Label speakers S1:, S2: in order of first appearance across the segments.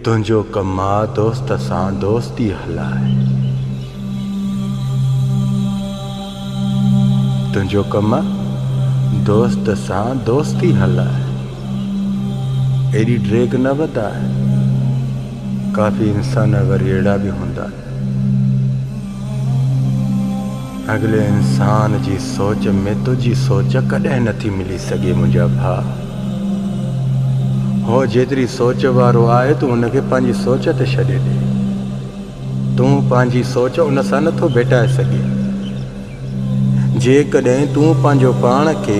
S1: तुंहिंजो कमु आहे दोस्त सां दोस्ती हलाए। तुंहिंजो कमु आहे दोस्त सां दोस्ती हलाए। एॾी ड्रेग न वधाए। काफ़ी इंसान वरी अहिड़ा बि हूंदा आहिनि। अगले इंसान जी सोच में तुंहिंजी सोच कॾहिं नथी मिली सघे मुंहिंजा भाउ। हो जेतिरी सोच वारो आहे तूं हुनखे पंहिंजी सोच ते छॾे ॾे। तूं पंहिंजी सोच उन सां नथो भेटाए सघे। जेकॾहिं तूं पंहिंजो पाण खे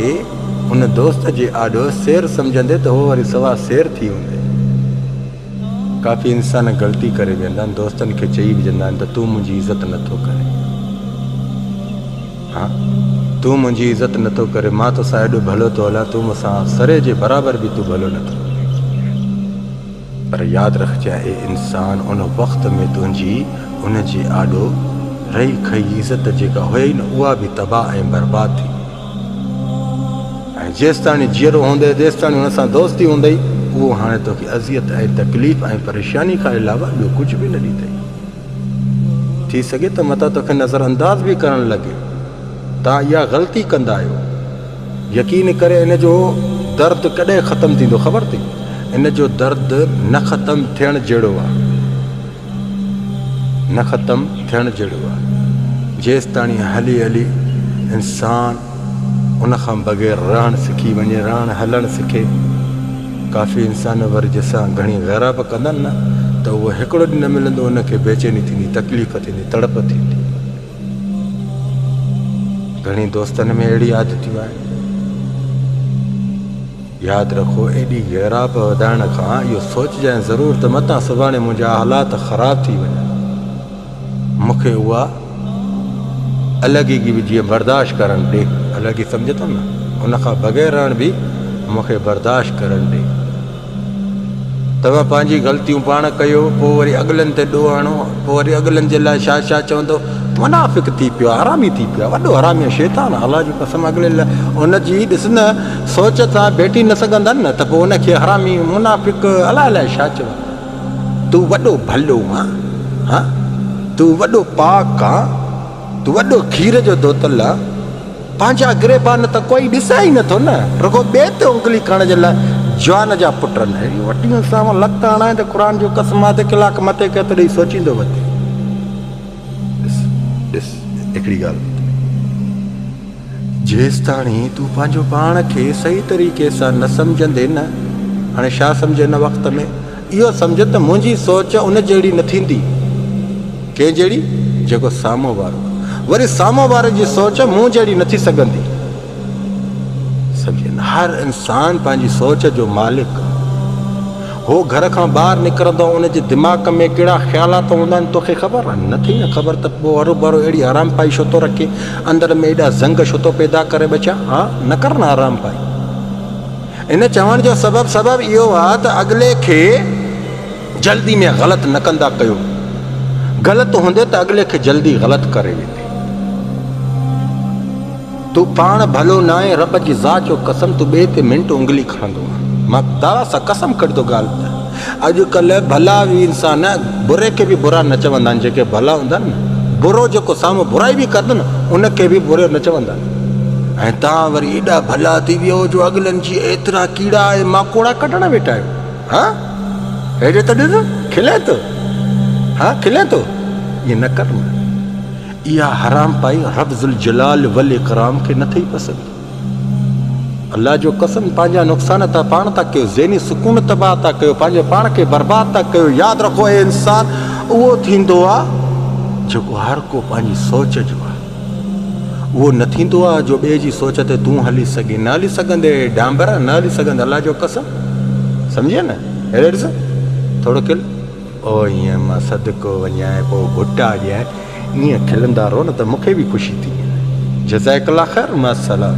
S1: उन दोस्त जे आॾो शेर सम्झंदे त उहो वरी सवा शेर थी हूंदे। काफ़ी इंसान ग़लती करे वेंदा आहिनि। दोस्तनि खे चई विझंदा आहिनि त तूं मुंहिंजी इज़त नथो करे। हाँ, तूं मुंहिंजी इज़त नथो करे। मां तोसां एॾो भलो थो हलां, तूं मूंसां सरे जे बराबरि बि तूं भलो नथो। पर यादि रखजांइ इंसान उन वक़्त में तुंहिंजी उन जे आॾो रही खई इज़त जेका हुई न उहा बि तबाह ऐं बर्बाद थी। ऐं जेसि ताणी जीअरो हूंदे तेसि ताणी हुन सां दोस्ती हूंदई, उहो हाणे तोखे अज़ियत ऐं तकलीफ़ ऐं परेशानी खां अलावा ॿियो कुझु बि न ॾींदई। थी सघे त मतां तोखे नज़रअंदाज़ बि करणु लॻे। तव्हां इहा ग़लती कंदा आहियो। यकीन करे इन जो दर्द कॾहिं ख़तमु थींदो ख़बर अथई? इन जो दर्द न ख़तमु थियण जहिड़ो आहे। न ख़तमु थियण जहिड़ो आहे। जेसि ताणी हली हली इंसान उन खां बग़ैर रहणु सिखी वञे, रहणु हलणु सिखे। काफ़ी इंसान वरी जंहिंसां घणी गैराब कंदा आहिनि न त उहो हिकिड़ो ॾींहुं न मिलंदो, उनखे बेचैनी थींदी, तकलीफ़ थींदी, तड़प थींदी। घणी दोस्तनि में अहिड़ी आदतियूं आहिनि। यादि रखो, एॾी गैराब वधाइण खां इहो सोचजांइ ज़रूरु त मतां सुभाणे मुंहिंजा हालात ख़राब थी वञनि। मूंखे उहा अलॻि ई जीअं बर्दाश्त करणु ॾे। अलॻि ई सम्झ थो न, उन खां बग़ैर रहण बि मूंखे बर्दाश्त करणु ॾे। तव्हां पंहिंजी ग़लतियूं पाण कयो, पोइ वरी अॻिलनि ते ॾोह हणो, पोइ वरी अॻिलनि जे लाइ छा छा चवंदो। मुनाफ़िक़ थी पियो आहे, हरामी थी पियो आहे, वॾो हरामी शैतान। अलाह जी कसम, अॻिले लाइ हुनजी ॾिस न सोच सां भेटी न सघंदा न त पोइ हुनखे हरामी मुनाफ़िक़ अलाए अलाए छा चवनि। तूं वॾो भलो आहे, हा, तूं वॾो पाक आहे, तूं वॾो खीर जो दोतल आहे। पंहिंजा गिरेबान त कोई ॾिसे ई नथो न, रुगो ॿिए ते उंगली खणण जे लाइ जवान जा पुट न। अहिड़ी वॾियूं सां लत हणाए त क़ुर जो कसम आहे त कलाक मथे कयो तॾहिं सोचींदो वधे। ॾिस हिकिड़ी ॻाल्हि, जेसि ताणी तूं पंहिंजो पाण खे सही तरीक़े सां न सम्झंदे न, हाणे छा सम्झे हिन वक़्त में, इहो सम्झ त मुंहिंजी सोच उन जहिड़ी न थींदी। कंहिं जहिड़ी? जेको साम्हूं वारो। वरी साम्हूं वारे जी सोच मूं जहिड़ी न थी सघंदी। सम्झे न, हर इंसान पंहिंजी सोच जो मालिक। हो घर खां ॿाहिरि निकिरंदो, उनजे दिमाग़ में कहिड़ा ख़्यालात हूंदा आहिनि तोखे ख़बर आहे? नथी न ख़बर त पोइ हरू भरो अहिड़ी आराम पाई छो थो रखे, अंदरि में एॾा ज़ंग छो थो पैदा करे बचा। हा, न कर न आराम पाई। इन चवण जो सबबु इहो आहे त अॻिले खे जल्दी में ग़लति न कंदा कयो। ग़लति हूंदे त अॻिले खे जल्दी ग़लति करे वेंदे। तूं पाण भलो न आहे, रब जी ज़ात जो कसम, तूं ॿिए ते मिंट उंगली खणंदो आहे। मां दावा सां कसम कढंदो ॻाल्हि त अॼुकल्ह भला बि इंसान बुरे खे बि बुरा न चवंदा आहिनि। जेके भला हूंदा आहिनि न, बुरो जेको साम्हूं बुराई बि कंदो न उनखे बि बुरो न चवंदा आहिनि। ऐं तव्हां वरी एॾा भला थी वियो जो अॻिलनि जी एतिरा कीड़ा ऐं माकोड़ा कढण वेठा आहियो। हा, हेॾे त ॾिस खिले थो। हा, खिले थो। ईअं न कर न। इहा हराम पाई रब ज़ुल जलाल वल इकराम खे नथी पसंदि। अल्लाह जो कसम, पंहिंजा नुक़सान था पाण था कयो, ज़हनी सुकून तबाह था कयो, पंहिंजे पाण खे बर्बाद था कयो। यादि रखो, हे इंसान उहो थींदो आहे जेको हर को पंहिंजी सोच जो आहे। उहो न थींदो आहे जो ॿिए जी सोच ते तूं हली सघे। न हली सघंदे डांबर, न हली सघंदे। अल्लाह जो कसम, सम्झे न? हेॾे ॾिस थोरो खिल। ओ ईअं मां सदको वञाए पोइ घुटा ॾियां, ईअं खिलंदा रहो न त मूंखे बि ख़ुशी थी। जज़ाकल्लाह ख़ैर, मां सलाम।